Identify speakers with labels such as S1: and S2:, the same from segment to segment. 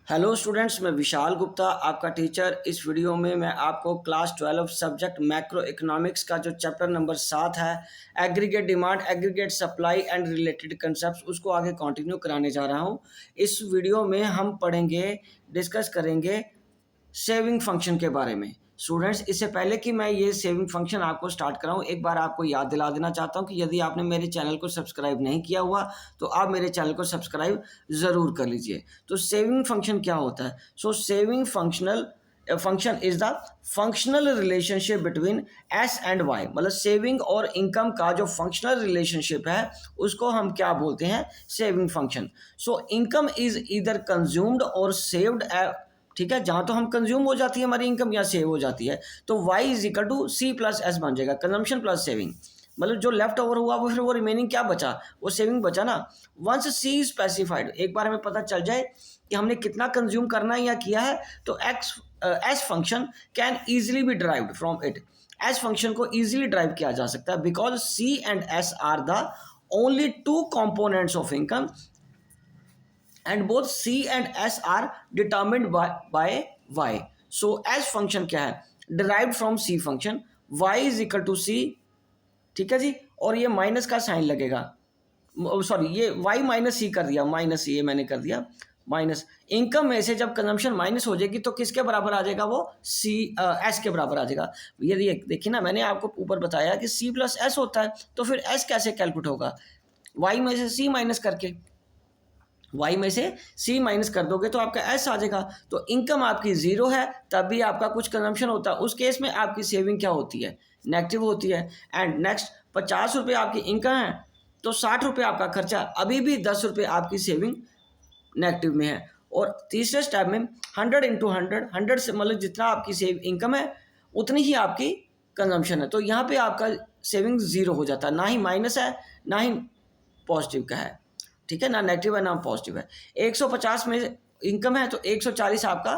S1: Hello students, मैं विशाल गुप्ता आपका teacher. इस वीडियो में मैं आपको क्लास 12 सब्जेक्ट मैक्रो इकोनॉमिक्स का जो चैप्टर नंबर 7 है, aggregate demand, aggregate supply and related concepts, उसको आगे कंटिन्यू कराने जा रहा हूं। इस वीडियो में हम पढ़ेंगे, डिस्कस करेंगे सेविंग फंक्शन के बारे में। स्टूडेंट्स, इससे पहले कि मैं ये सेविंग फंक्शन आपको स्टार्ट कराऊं, एक बार आपको याद दिला देना चाहता हूं कि यदि आपने मेरे चैनल को सब्सक्राइब नहीं किया हुआ तो आप मेरे चैनल को सब्सक्राइब ज़रूर कर लीजिए। तो सेविंग फंक्शन क्या होता है? Saving function is the functional relationship between S and Y. मतलब सेविंग और इनकम का जो फंक्शनल रिलेशनशिप है उसको हम क्या बोलते हैं? Saving function. Income is either consumed और सेव्ड। ठीक है, जहां तो हम कंज्यूम हो जाती है हमारी इनकम या सेव हो जाती है, तो y is equal to C plus S बन जाएगा, कंजम्पशन प्लस सेविंग। मतलब जो लेफ्ट ओवर हुआ वो फिर वो रिमेनिंग क्या बचा, वो सेविंग बचा ना। वंस सी स्पेसिफाइड, एक बार हमें पता चल जाए कि हमने कितना कंज्यूम करना है या किया है, तो S function can easily be derived from it. S function को ईजिली ड्राइव किया जा सकता है because C and S are the only two components of income and both C and S are determined by Y. So S function क्या है? Derived from C function, Y is equal to C। ठीक है जी, और ये minus का sign लगेगा, sorry ये Y minus सी कर दिया, माइनस ये मैंने कर दिया माइनस। इनकम में से जब कंजम्पशन माइनस हो जाएगी तो किसके बराबर आ जाएगा? वो सी एस के बराबर आ जाएगा। ये देखिए ना, मैंने आपको ऊपर बताया कि सी प्लस एस होता है, तो फिर एस कैसे कैलकुलेट होगा? वाई में से सी माइनस करके, y में से c माइनस कर दोगे तो आपका s आ जाएगा। तो इनकम आपकी जीरो है तब भी आपका कुछ कंजम्पशन होता है, उस केस में आपकी सेविंग क्या होती है? नेगेटिव होती है। एंड नेक्स्ट, 50 रुपये आपकी इनकम है तो 60 रुपये आपका खर्चा, अभी भी 10 रुपये आपकी सेविंग नेगेटिव में है। और तीसरे स्टेप में 100 इंटू 100 से मतलब जितना आपकी सेव इनकम है उतनी ही आपकी कंजम्पशन है, तो यहाँ पे आपका सेविंग जीरो हो जाता है, ना ही माइनस है ना ही पॉजिटिव का है। ठीक है ना, नेगेटिव है ना पॉजिटिव है। 150 में इनकम है तो 140 आपका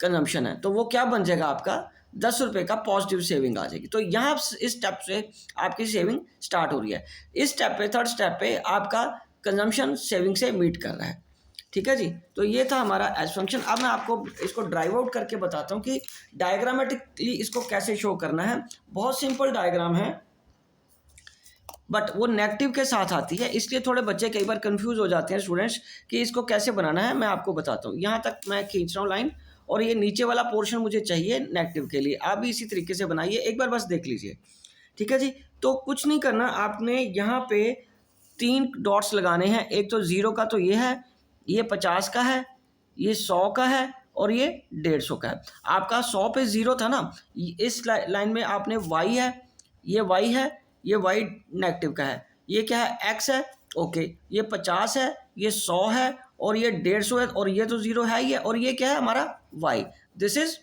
S1: कंजम्पशन है, तो वो क्या बन जाएगा? आपका 10 रुपये का पॉजिटिव सेविंग आ जाएगी। तो यहाँ इस स्टेप से आपकी सेविंग स्टार्ट हो रही है। इस स्टेप पे, थर्ड स्टेप पे आपका कंजम्पशन सेविंग से मीट कर रहा है। ठीक है जी, तो ये था हमारा एस फंक्शन। अब मैं आपको इसको ड्राइव आउट करके बताता हूँ कि डायग्रामेटिकली इसको कैसे शो करना है। बहुत सिंपल डायग्राम है बट वो नेगेटिव के साथ आती है, इसलिए थोड़े बच्चे कई बार कंफ्यूज हो जाते हैं स्टूडेंट्स कि इसको कैसे बनाना है। मैं आपको बताता हूँ। यहाँ तक मैं खींच रहा हूँ लाइन, और ये नीचे वाला पोर्शन मुझे चाहिए नेगेटिव के लिए। आप भी इसी तरीके से बनाइए, एक बार बस देख लीजिए। ठीक है जी, तो कुछ नहीं करना, आपने यहाँ पे 3 डॉट्स लगाने हैं। एक तो 0 का तो ये है, ये 50 का है, ये 100 का है और ये 150 का है। आपका 100 पे 0 था ना, इस लाइन में आपने y है, ये y है, ये y नेगेटिव का है, ये क्या है? x है। ओके, ये 50 है, ये 100 है और ये 150 है, और ये तो 0 है ही है, और ये क्या है? हमारा y। This is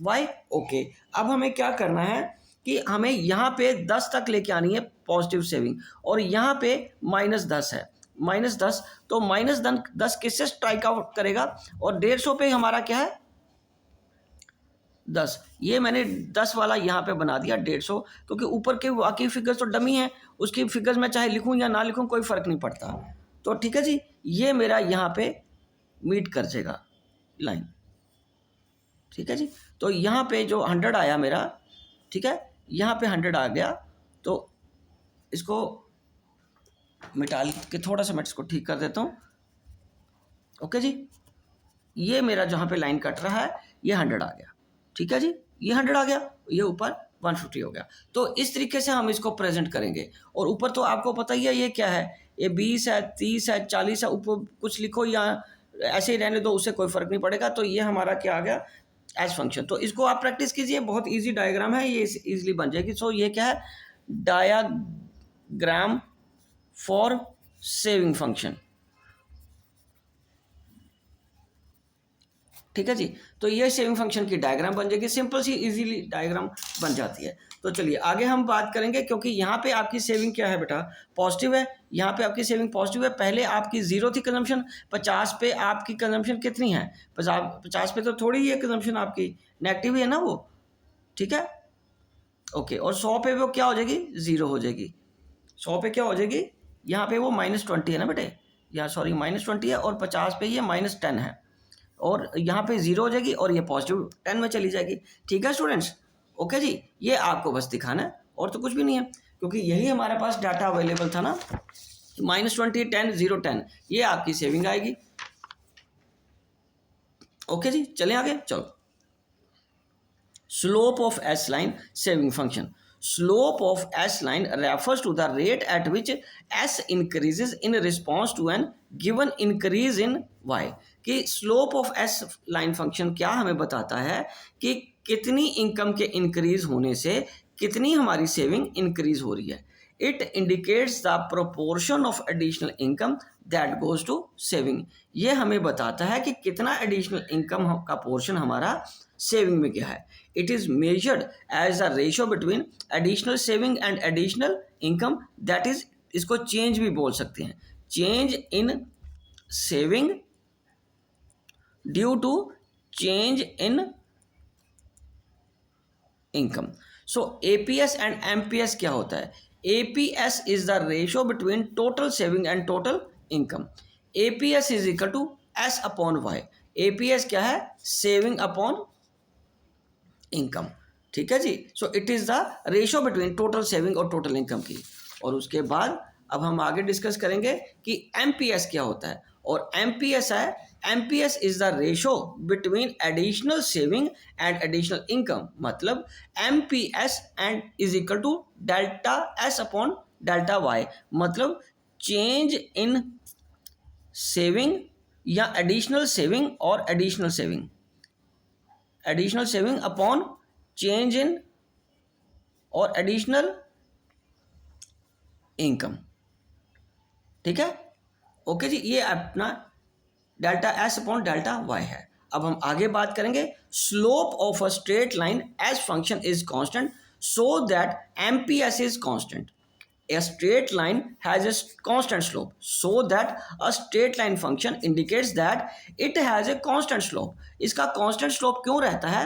S1: y। Okay, अब हमें क्या करना है कि हमें यहाँ पे 10 तक लेके आनी है पॉजिटिव सेविंग, और यहाँ पे -10 है, -10। तो -10 किससे स्ट्राइक आउट करेगा? और 150 पे हमारा क्या है? 10। ये मैंने 10 वाला यहाँ पे बना दिया 150, क्योंकि ऊपर के बाकी फिगर्स तो डमी हैं, उसकी फिगर्स मैं चाहे लिखूँ या ना लिखूँ कोई फ़र्क नहीं पड़ता। तो ठीक है जी, ये मेरा यहाँ पे मीट कर जाएगा लाइन। ठीक है जी, तो यहाँ पे जो 100 आया मेरा, ठीक है, यहाँ पे 100 आ गया, तो इसको मिटा के थोड़ा सा मैं इसको ठीक कर देता हूँ। ओके जी, ये मेरा जहाँ पे लाइन कट रहा है ये 100 आ गया। ठीक है जी, ये 100 आ गया, ये ऊपर 150 हो गया। तो इस तरीके से हम इसको प्रेजेंट करेंगे। और ऊपर तो आपको पता ही है ये क्या है, ये 20 है, 30 है, 40 है, ऊपर कुछ लिखो या ऐसे ही रहने दो, उससे कोई फ़र्क नहीं पड़ेगा। तो ये हमारा क्या आ गया? S function. तो इसको आप प्रैक्टिस कीजिए, बहुत ईजी डायग्राम है, ये ईजिली बन जाएगी। सो ये क्या है? Diagram for saving function. ठीक है जी, तो ये सेविंग फंक्शन की डायग्राम बन जाएगी, सिंपल सी इजीली डायग्राम बन जाती है। तो चलिए आगे हम बात करेंगे, क्योंकि यहाँ पे आपकी सेविंग क्या है बेटा? पॉजिटिव है। यहाँ पे आपकी सेविंग पॉजिटिव है। पहले आपकी 0 थी कंजम्पशन, 50 पे आपकी कंजम्पशन कितनी है? 50 पे तो थोड़ी ही है कंजम्पशन आपकी, नेगेटिव ही है ना वो। ठीक है, ओके, और 100 पे वो क्या हो जाएगी? 0 हो जाएगी। 100 पे क्या हो जाएगी? यहाँ पे वो -20 है ना बेटे, यहाँ सॉरी -20 है, और 50 पे ये -10 है। और यहाँ पे 0 हो जाएगी और ये पॉजिटिव 10 में चली जाएगी। ठीक है स्टूडेंट्स, ओके जी, ये आपको बस दिखाना है और तो कुछ भी नहीं है, क्योंकि यही हमारे पास डाटा अवेलेबल था ना, -20 10 0 10, ये आपकी सेविंग आएगी। ओके जी, चलें आगे, चलो। Slope of S line saving function. Slope of S line refers to the rate at which S increases in response to an given increase in Y. कि slope of S line function क्या हमें बताता है कि कितनी income के increase होने से कितनी हमारी सेविंग इंक्रीज हो रही है। It indicates the proportion of additional income that goes to saving. ये हमें बताता है कि कितना एडिशनल इनकम का पोर्शन हमारा सेविंग में गया है। It is measured as a ratio between additional saving and additional income, that is, इसको चेंज भी बोल सकते हैं, change in saving due to change in income. So APS and MPS क्या होता है? APS is the ratio between total saving and total income. APS is equal to S upon Y. APS क्या है? Saving upon income. ठीक है जी, so it is the ratio between total saving और total income की। और उसके बाद अब हम आगे डिस्कस करेंगे कि एमपीएस क्या होता है। और एमपीएस है, MPS is the ratio between additional saving and additional income. मतलब MPS and is equal to delta S upon delta Y. मतलब चेंज इन सेविंग या एडिशनल सेविंग और additional saving, additional saving upon change in और additional income. ठीक है, okay जी, ये अपना delta S upon delta Y है। अब हम आगे बात करेंगे, slope of a straight line as function is constant so that MPS is constant. A straight line has a constant slope, so that a straight line function indicates that it has a constant slope. इसका constant slope क्यों रहता है?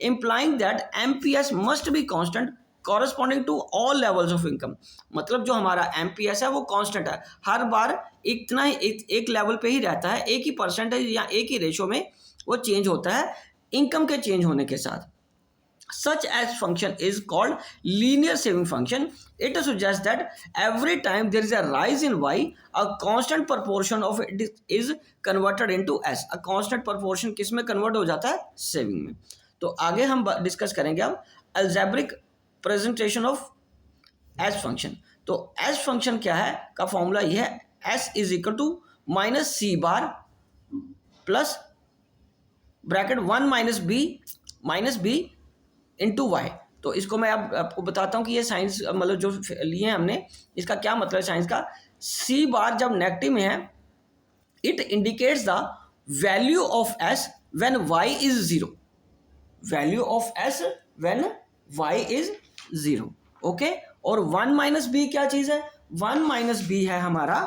S1: Implying that MPS must be constant corresponding to all levels of income. मतलब जो हमारा MPS है वो constant है, हर बार इतना ही एक लेवल पे ही रहता है, एक ही परसेंटेज या एक ही रेशो में वो चेंज होता है इनकम के चेंज होने के साथ। Such as function is called linear saving function. It suggests that every time there is a rise in y, a constant proportion of it is converted into s. A constant proportion किस में convert हो जाता है? Saving में। तो आगे हम discuss करेंगे अब algebraic presentation of s function। तो s function क्या है का फॉर्मूला ये है, s is equal to minus C bar plus bracket 1 minus B into Y. तो इसको मैं अब आपको बताता हूँ कि ये साइंस मतलब जो लिए हैं हमने, इसका क्या मतलब है साइंस का। सी बार जब नेगेटिव में है, it indicates the value of S when Y is zero. Value of S when Y is zero, okay. और 1 माइनस बी क्या चीज है? 1 माइनस बी है हमारा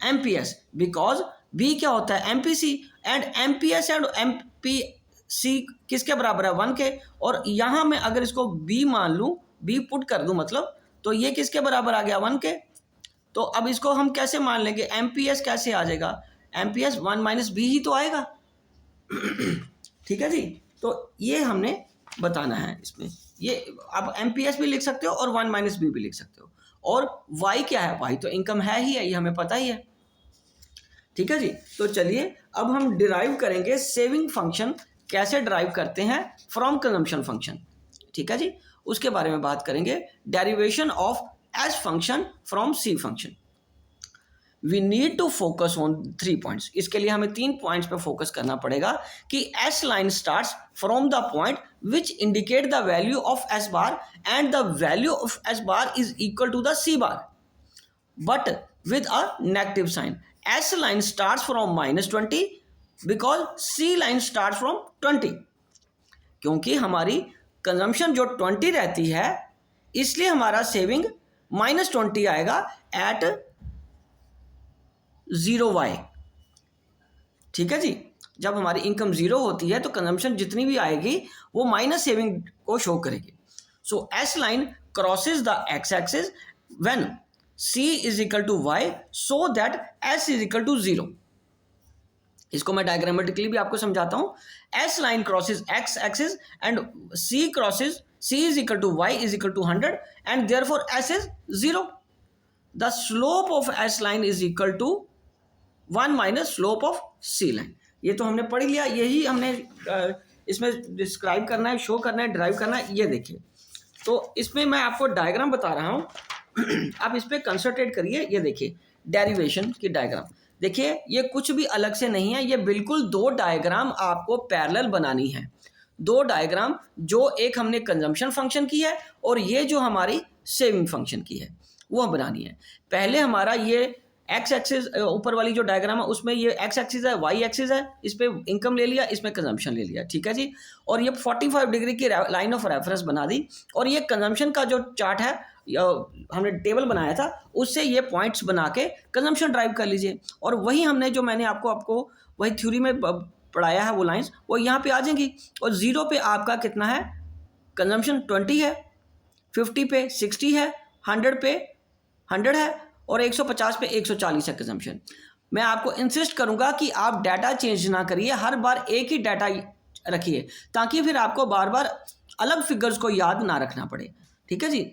S1: एमपीएस, बिकॉज बी क्या होता है? MPC. And MPS and MP C किसके बराबर है? 1 के। और यहां मैं अगर इसको बी मान लूं, बी पुट कर दूं मतलब, तो ये किसके बराबर आ गया? 1 के। तो अब इसको हम कैसे मान लेंगे? एमपीएस कैसे आ जाएगा? एमपीएस 1 माइनस बी ही तो आएगा। ठीक है जी, तो ये हमने बताना है इसमें। ये आप एमपीएस भी लिख सकते हो और 1 माइनस बी भी लिख सकते हो। और वाई क्या है? वाई तो इनकम है ही है, ये हमें पता ही है। ठीक है जी, तो चलिए अब हम डिराइव करेंगे सेविंग फंक्शन कैसे ड्राइव करते हैं फ्रॉम कंजम्पशन फंक्शन। ठीक है जी, उसके बारे में बात करेंगे। Derivation of S function from C function. We need to focus on 3 points. इसके लिए हमें 3 पॉइंट्स पे फोकस करना पड़ेगा कि S line starts from the point which indicate the value of S bar and the value of S bar is equal to the C bar but with a negative sign. S line starts from -20 because C line start from 20। क्योंकि हमारी consumption जो 20 रहती है, इसलिए हमारा saving -20 आएगा eight 0y। ठीक है जी, जब हमारी इनकम 0 होती है तो कंजम्पशन जितनी भी आएगी वो माइनस सेविंग को शो करेगी। So S line crosses the X axis when c is equal to y so that s is equal to 0। इसको मैं डायग्रामेटिकली भी आपको समझाता हूं। S line crosses X axis and C crosses C is equal to Y is equal to 100 and therefore S is 0। The slope of S line is equal to 1 minus slope of C line. ये तो हमने पढ़ लिया, यही हमने इसमें describe करना है, शो करना है, ड्राइव करना है। ये देखिए, तो इसमें मैं आपको डायग्राम बता रहा हूं आप इस पर कंसंट्रेट करिए। ये देखिए डेरिवेशन की डायग्राम, देखिए ये कुछ भी अलग से नहीं है, ये बिल्कुल दो डायग्राम आपको पैरेलल बनानी है। दो डायग्राम, जो एक हमने कंजम्पशन फंक्शन की है और ये जो हमारी सेविंग फंक्शन की है, वो बनानी है। पहले हमारा ये एक्स एक्सिस, ऊपर वाली जो डायग्राम है उसमें ये एक्स एक्सिस है, वाई एक्सिस है, इस पे इनकम ले लिया, इसमें कंजम्पशन ले लिया, ठीक है जी। और ये 45 डिग्री की लाइन ऑफ रेफरेंस बना दी, और ये कंजम्पशन का जो चार्ट है हमने टेबल बनाया था, उससे ये पॉइंट्स बना के कंजम्पशन ड्राइव कर लीजिए। और वही हमने जो मैंने आपको वही थ्योरी में पढ़ाया है, वो लाइंस वो यहाँ पे आ जाएंगी। और 0 पे आपका कितना है कंजम्पशन, 20 है, 50 पे 60 है, 100 पे 100 है, और 150 पे 140 है कंजम्पशन। मैं आपको इंसिस्ट करूंगा कि आप डाटा चेंज ना करिए, हर बार एक ही डाटा रखिए, ताकि फिर आपको बार बार अलग फिगर्स को याद ना रखना पड़े, ठीक है जी।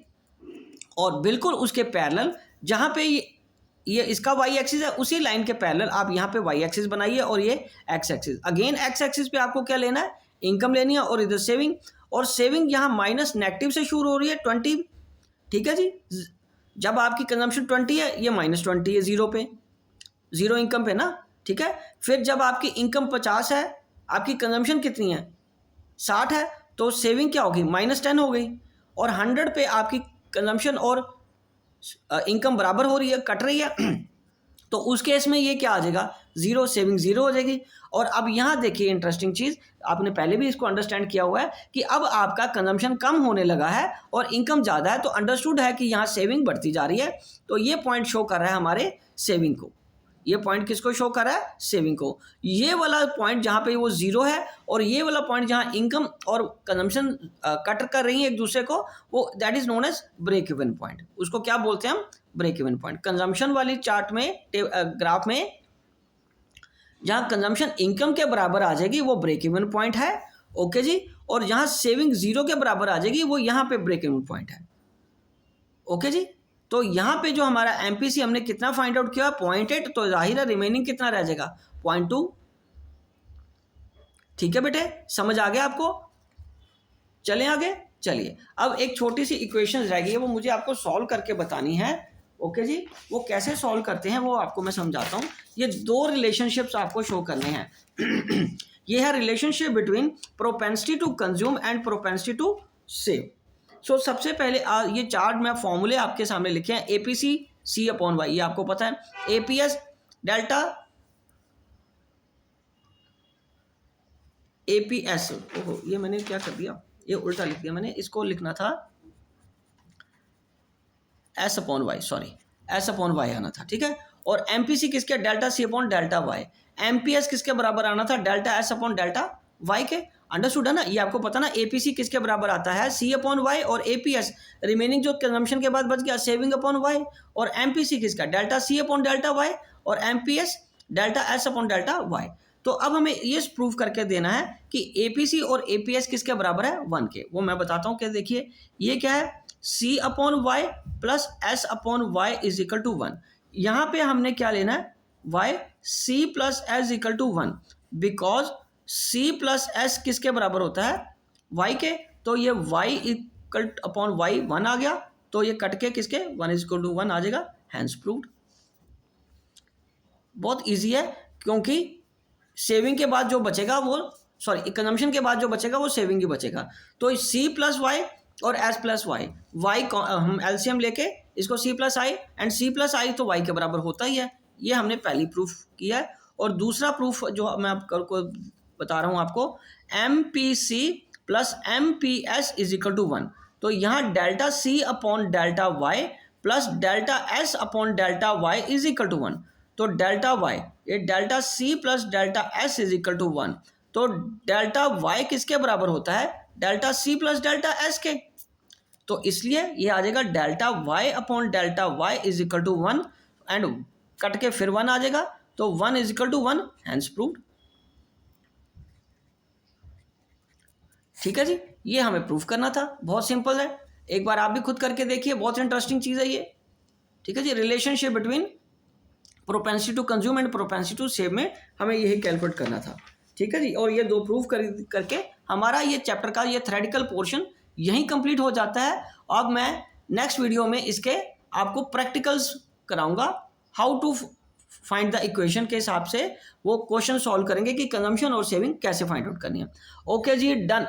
S1: और बिल्कुल उसके पैरेलल जहाँ पे ये इसका वाई एक्सिस है, उसी लाइन के पैरेलल आप यहाँ पे वाई एक्सिस बनाइए, और ये x axis. Again x axis पे आपको क्या लेना है, इनकम लेनी है, और इधर सेविंग। और सेविंग यहाँ माइनस नेगेटिव से शुरू हो रही है 20, ठीक है जी। जब आपकी कंजम्पशन 20 है, ये माइनस 20 है 0 पे, 0 इनकम पे ना, ठीक है। फिर जब आपकी इनकम 50 है, आपकी कंजम्पशन कितनी है 60 है, तो सेविंग क्या होगी -10 हो गई। और 100 पे आपकी कंजम्पशन और इनकम बराबर हो रही है, कट रही है तो उस केस में ये क्या आ जाएगा 0, सेविंग 0 हो जाएगी। और अब यहाँ देखिए इंटरेस्टिंग चीज़, आपने पहले भी इसको अंडरस्टैंड किया हुआ है कि अब आपका कंजम्पशन कम होने लगा है और इनकम ज़्यादा है, तो अंडरस्टूड है कि यहाँ सेविंग बढ़ती जा रही है। तो ये पॉइंट शो कर रहा है हमारे सेविंग को। ये पॉइंट किसको शो कर रहा है, सेविंग को। ये वाला पॉइंट जहाँ पे वो 0 है, और ये वाला पॉइंट जहाँ इनकम और कंजम्पशन कट कर रही है एक दूसरे को, वो that is known as break even point. उसको क्या बोलते हैं हम, ब्रेक इवन पॉइंट। कंजम्पशन वाली चार्ट में ग्राफ में जहाँ कंजम्पशन इनकम के बराबर आ जाएगी, वो ब्रेक इवन पॉइंट है, ओके जी। और जहाँ सेविंग 0 के बराबर आ जाएगी, वो यहाँ पे ब्रेक इवन पॉइंट है, ओके जी। तो यहाँ पे जो हमारा एमपीसी हमने कितना फाइंड आउट किया 0.8, तो जाहिर है रिमेनिंग कितना रह जाएगा 0.2, ठीक है बेटे, समझ आ गया आपको। चलें आगे, चलिए अब एक छोटी सी इक्वेशन रह गई है, वो मुझे आपको सॉल्व करके बतानी है, ओके जी। वो कैसे सॉल्व करते हैं वो आपको मैं समझाता हूँ। ये दो रिलेशनशिप्स आपको शो करने हैं ये है relationship between propensity to consume and propensity to save. So सबसे पहले ये चार्ट में फॉर्मूले आपके सामने लिखे हैं, एपीसी सी अपॉन वाई, ये आपको पता है, एपीएस डेल्टा एपीएस, ओहो ये मैंने क्या कर दिया, ये उल्टा लिख दिया मैंने, इसको लिखना था S upon Y, sorry S upon Y आना था, ठीक है। और एमपीसी किसके, delta C upon delta Y. MPS किसके बराबर आना था, delta S upon delta Y के। अंडरस्टूड है ना, ये आपको पता ना। एपीसी किसके बराबर आता है, सी अपॉन वाई, और एपीएस रिमेनिंग जो कंजम्पशन के बाद बच गया सेविंग अपॉन वाई। और एमपीसी किसका, delta C upon delta Y, और MPS delta S upon delta Y. तो अब हमें ये प्रूव करके देना है कि एपीसी और एपीएस किसके बराबर है 1 के। वो मैं बताता हूँ, क्या देखिए ये क्या है, C upon Y plus S upon Y is equal to 1। यहाँ पे हमने क्या लेना है, Y C plus S equal to 1, because C plus S किसके बराबर होता है वाई के। तो ये वाई इक्वल अपॉन वाई 1 आ गया, तो ये कट के किसके 1 इज इक्वल टू 1 आ जाएगा, हैंस प्रूव्ड। बहुत इजी है, क्योंकि सेविंग के बाद जो बचेगा वो, सॉरी कंजम्पशन के बाद जो बचेगा वो सेविंग ही बचेगा। तो सी प्लस वाई और एस प्लस वाई, वाई हम एलसीएम लेके इसको C plus I, and C plus I तो वाई के बराबर होता ही है। ये हमने पहली प्रूफ किया है। और दूसरा प्रूफ जो मैं आपको बता रहा हूँ आपको, M P C plus M P S is equal to 1। तो यहाँ delta C upon delta Y plus delta S upon delta Y is equal to 1। तो डेल्टा वाई, ये delta C plus delta S is equal to 1। तो delta Y किसके बराबर होता है, delta C plus delta S के। तो इसलिए ये आ जाएगा delta Y upon delta Y is equal to 1, and cut के फिर 1 आ जाएगा। तो तो 1 is equal to 1, hence proved. ठीक है जी, ये हमें प्रूफ करना था, बहुत सिंपल है। एक बार आप भी खुद करके देखिए, बहुत इंटरेस्टिंग चीज़ है ये। ठीक है जी, relationship between propensity to consume and propensity to save में हमें यही कैलकुलेट करना था। ठीक है जी, और ये दो प्रूफ करके हमारा ये चैप्टर का ये थ्योरेटिकल पोर्शन यहीं कंप्लीट हो जाता है। अब मैं नेक्स्ट वीडियो में इसके आपको प्रैक्टिकल्स कराऊंगा, how to find the equation के हिसाब से वो क्वेश्चन सॉल्व करेंगे कि कंजम्पशन और सेविंग कैसे फाइंड आउट करनी है। ओके जी, डन।